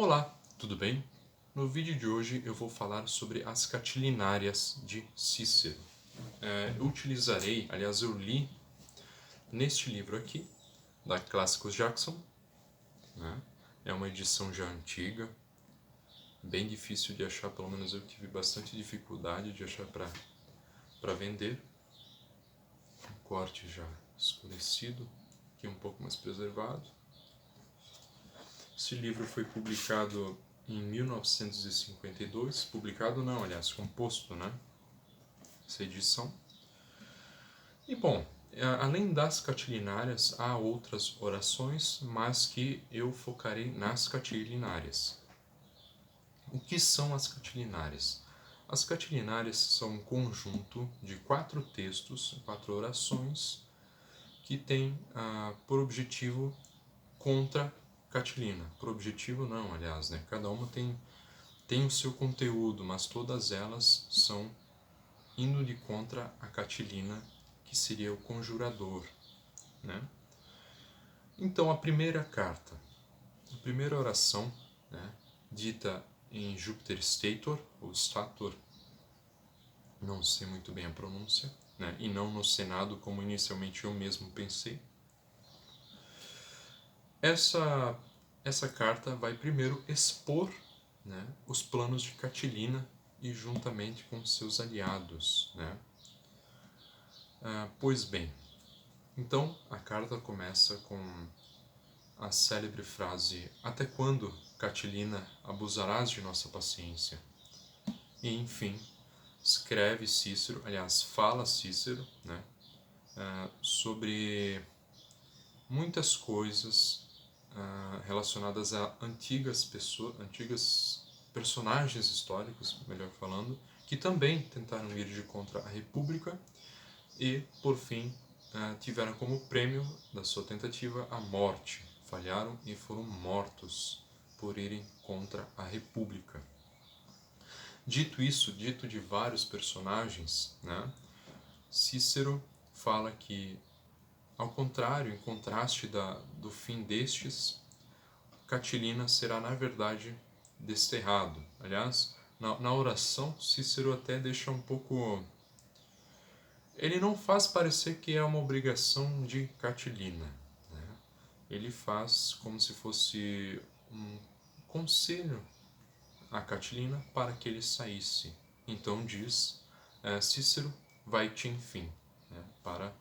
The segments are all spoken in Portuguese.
Olá, tudo bem? No vídeo de hoje eu vou falar sobre as Catilinárias de Cícero. Eu utilizarei, aliás eu li neste livro aqui, da Clássicos Jackson, né? É uma edição já antiga, bem difícil de achar, pelo menos eu tive bastante dificuldade de achar para vender. Um corte já escurecido, aqui um pouco mais preservado. Esse livro foi publicado em 1952, publicado não, aliás, composto, né? Essa edição. E bom, além das catilinárias, há outras orações, mas que eu focarei nas catilinárias. O que são as catilinárias? As catilinárias são um conjunto de 4 textos, 4 orações, que tem por objetivo contra Catilina. Por objetivo não, aliás, né? Cada uma tem o seu conteúdo, mas todas elas são indo de contra a Catilina, que seria o conjurador, né? Então, a primeira carta, a primeira oração, né, dita em Júpiter Stator, ou Stator, não sei muito bem a pronúncia, né, e não no Senado, como inicialmente eu mesmo pensei. Essa carta vai primeiro expor, né, os planos de Catilina e juntamente com seus aliados, né? Pois bem, então a carta começa com a célebre frase: até quando, Catilina, abusarás de nossa paciência? E enfim, escreve Cícero, aliás, fala Cícero, né, sobre muitas coisas relacionadas a antigas personagens históricos, melhor falando, que também tentaram ir de contra a República e, por fim, tiveram como prêmio da sua tentativa a morte. Falharam e foram mortos por irem contra a República. Dito isso, dito de vários personagens, né, Cícero fala que, ao contrário, em contraste do fim destes, Catilina será, na verdade, desterrado. Aliás, na oração, Cícero até deixa um pouco... Ele não faz parecer que é uma obrigação de Catilina, né? Ele faz como se fosse um conselho a Catilina para que ele saísse. Então diz Cícero, vai-te enfim, né, para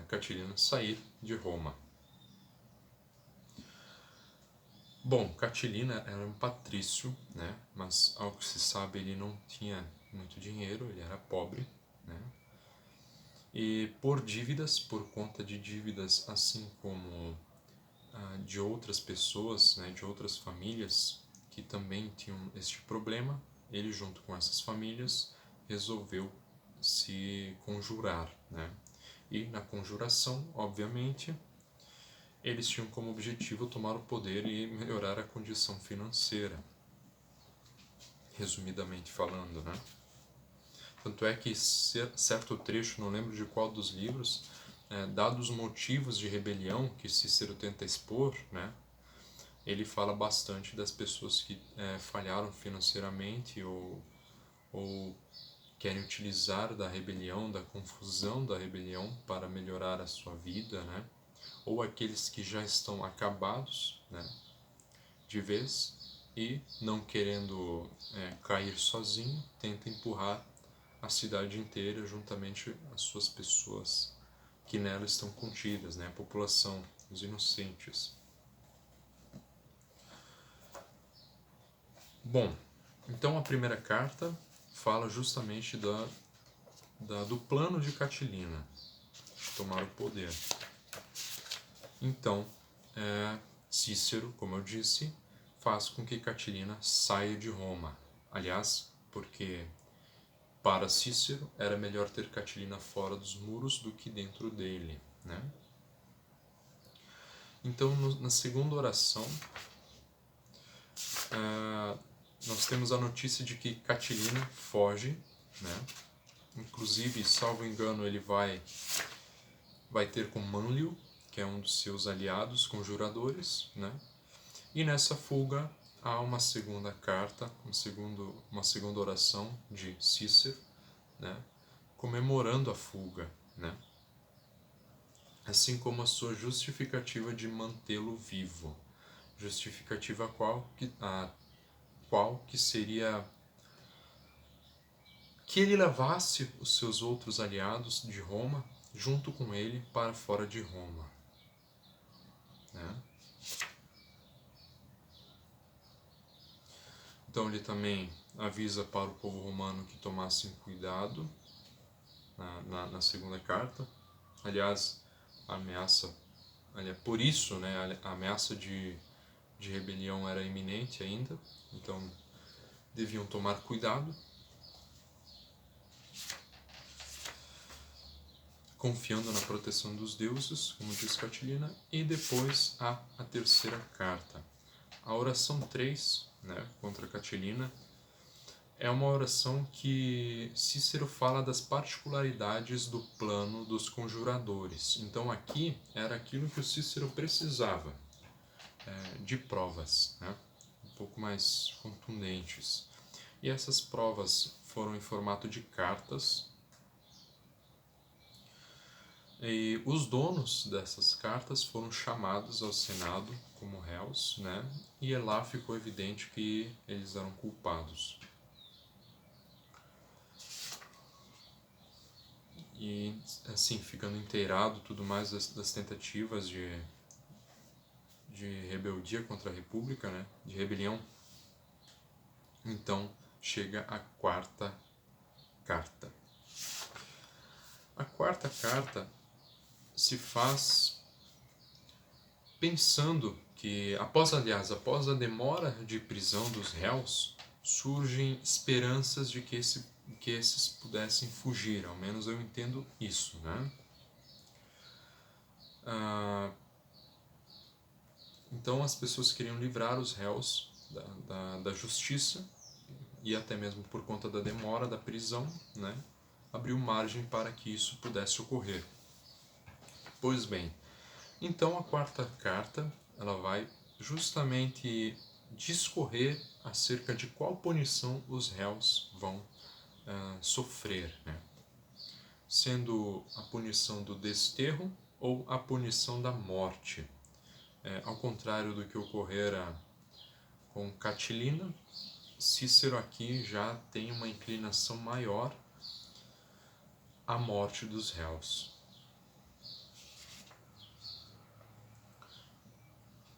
Catilina sair de Roma. Bom, Catilina era um patrício, né, mas ao que se sabe ele não tinha muito dinheiro, ele era pobre, né, e por conta de dívidas, assim como de outras pessoas, né, de outras famílias que também tinham este problema, ele junto com essas famílias resolveu se conjurar, né? E na conjuração, obviamente, eles tinham como objetivo tomar o poder e melhorar a condição financeira, resumidamente falando, né? Tanto é que certo trecho, não lembro de qual dos livros, dados os motivos de rebelião que Cícero tenta expor, né, ele fala bastante das pessoas que falharam financeiramente ou querem utilizar da rebelião, da confusão da rebelião para melhorar a sua vida, né, ou aqueles que já estão acabados, né, de vez e, não querendo cair sozinho, tenta empurrar a cidade inteira juntamente as suas pessoas que nela estão contidas, né? A população, os inocentes. Bom, então a primeira carta fala justamente do plano de Catilina, de tomar o poder. Então, Cícero, como eu disse, faz com que Catilina saia de Roma. Aliás, porque para Cícero era melhor ter Catilina fora dos muros do que dentro dele, né? Então, na segunda oração, nós temos a notícia de que Catilina foge, né? Inclusive, salvo engano, ele vai ter com Manlio, que é um dos seus aliados conjuradores, né? E nessa fuga, há uma segunda carta, uma segunda oração de Cícero, né, comemorando a fuga, né, assim como a sua justificativa de mantê-lo vivo. Justificativa qual que seria que ele levasse os seus outros aliados de Roma junto com ele para fora de Roma, né? Então ele também avisa para o povo romano que tomassem cuidado na segunda carta. Aliás, a ameaça, por isso, né, a ameaça de rebelião era iminente ainda, então deviam tomar cuidado, confiando na proteção dos deuses, como diz Catilina. E depois há a terceira carta. A oração 3, né, contra Catilina, é uma oração que Cícero fala das particularidades do plano dos conjuradores. Então aqui era aquilo que o Cícero precisava, de provas, né, um pouco mais contundentes. E essas provas foram em formato de cartas. E os donos dessas cartas foram chamados ao Senado como réus, né? E lá ficou evidente que eles eram culpados. E, assim, ficando inteirado tudo mais das tentativas de rebeldia contra a República, né? De rebelião. Então chega a quarta carta. A quarta carta se faz pensando que, após a demora de prisão dos réus, surgem esperanças de que esses pudessem fugir, ao menos eu entendo isso, né? Então as pessoas queriam livrar os réus da justiça, e até mesmo por conta da demora da prisão, né, abriu margem para que isso pudesse ocorrer. Pois bem, então a quarta carta ela vai justamente discorrer acerca de qual punição os réus vão sofrer, né? Sendo a punição do desterro ou a punição da morte. Ao contrário do que ocorrera com Catilina, Cícero aqui já tem uma inclinação maior à morte dos réus.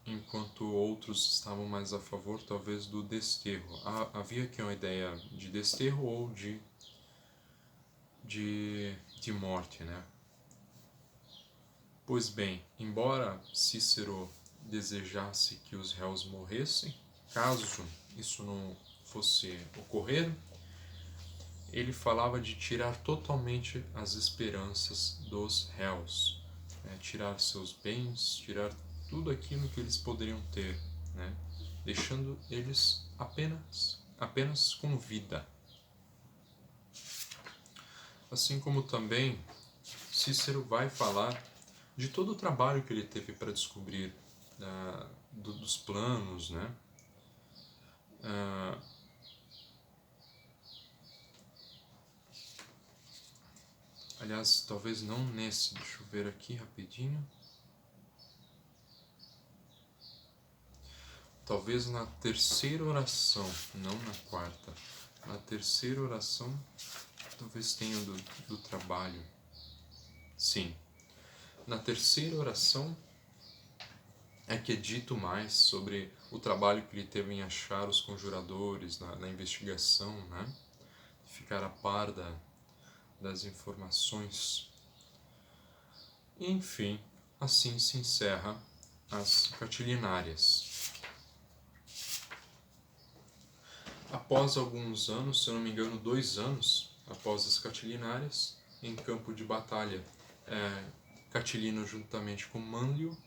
Enquanto outros estavam mais a favor, talvez, do desterro. Havia aqui uma ideia de desterro ou de morte, né? Pois bem, embora Cícero desejasse que os réus morressem, caso isso não fosse ocorrer, ele falava de tirar totalmente as esperanças dos réus, né? Tirar seus bens, tirar tudo aquilo que eles poderiam ter, né? Deixando eles apenas com vida. Assim como também Cícero vai falar de todo o trabalho que ele teve para descobrir dos planos, né? Aliás, talvez não nesse, deixa eu ver aqui rapidinho. Talvez na terceira oração, não na quarta. Na terceira oração, talvez tenha do trabalho. Sim. Na terceira oração é que é dito mais sobre o trabalho que ele teve em achar os conjuradores na investigação, né? Ficar a par das informações. Enfim, assim se encerra as Catilinárias. Após alguns anos, se eu não me engano 2 anos após as Catilinárias, em campo de batalha, Catilino juntamente com Manlio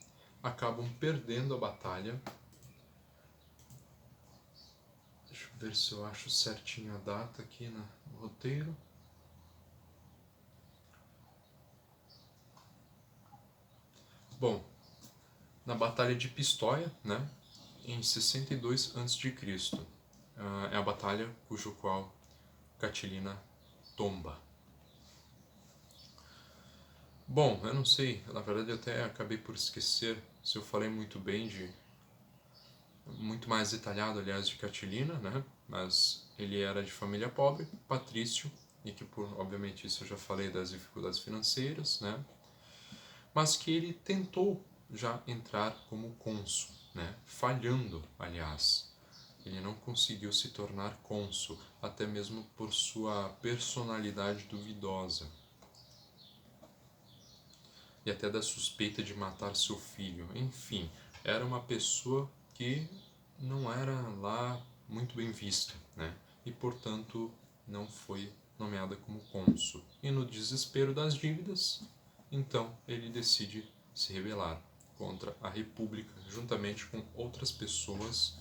acabam perdendo a batalha. Deixa eu ver se eu acho certinho a data aqui no roteiro. Bom, na batalha de Pistoia, né, em 62 a.C. É a batalha cujo qual Catilina tomba. Bom, eu não sei, na verdade eu até acabei por esquecer se eu falei muito mais detalhado, aliás, de Catilina, né? Mas ele era de família pobre, patrício, e que obviamente isso eu já falei das dificuldades financeiras, né? Mas que ele tentou já entrar como cônsul, né? Falhando, aliás. Ele não conseguiu se tornar cônsul, até mesmo por sua personalidade duvidosa. E até da suspeita de matar seu filho. Enfim, era uma pessoa que não era lá muito bem vista, né? E portanto não foi nomeada como cônsul. E no desespero das dívidas, então ele decide se rebelar contra a República, juntamente com outras pessoas,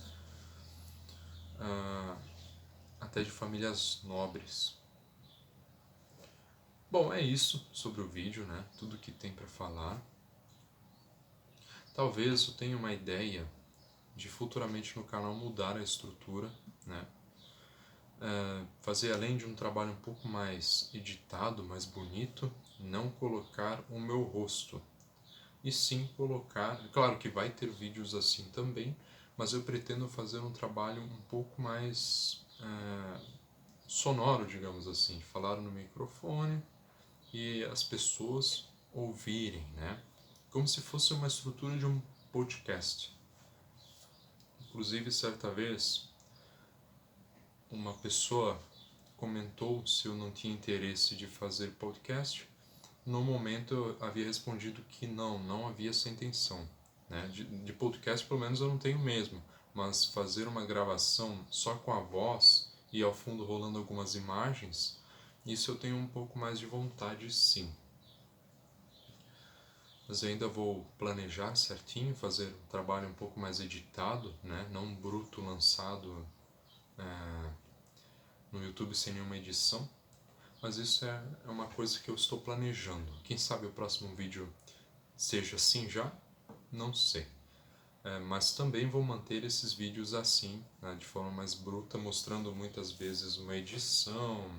até de famílias nobres. Bom, é isso sobre o vídeo, né? Tudo que tem para falar. Talvez eu tenha uma ideia de futuramente no canal mudar a estrutura, né? Fazer, além de um trabalho um pouco mais editado, mais bonito, não colocar o meu rosto, e sim colocar, claro que vai ter vídeos assim também, mas eu pretendo fazer um trabalho um pouco mais sonoro, digamos assim, falar no microfone e as pessoas ouvirem, né? Como se fosse uma estrutura de um podcast. Inclusive, certa vez, uma pessoa comentou se eu não tinha interesse de fazer podcast. No momento eu havia respondido que não havia essa intenção, né? De podcast pelo menos eu não tenho mesmo, mas fazer uma gravação só com a voz e ao fundo rolando algumas imagens, isso eu tenho um pouco mais de vontade, sim. Mas eu ainda vou planejar certinho, fazer um trabalho um pouco mais editado, né? Não bruto lançado no YouTube sem nenhuma edição. Mas isso é uma coisa que eu estou planejando. Quem sabe o próximo vídeo seja assim já? Não sei. Mas também vou manter esses vídeos assim, né, de forma mais bruta, mostrando muitas vezes uma edição,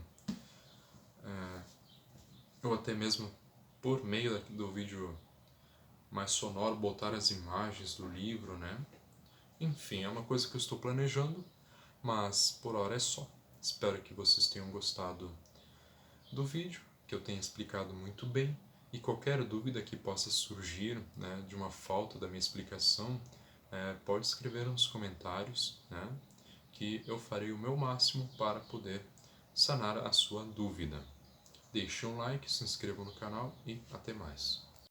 ou até mesmo por meio do vídeo mais sonoro, botar as imagens do livro, né? Enfim, é uma coisa que eu estou planejando, mas por hora é só. Espero que vocês tenham gostado do vídeo, que eu tenha explicado muito bem, e qualquer dúvida que possa surgir, né, de uma falta da minha explicação, pode escrever nos comentários, né, que eu farei o meu máximo para poder sanar a sua dúvida. Deixe um like, se inscreva no canal e até mais.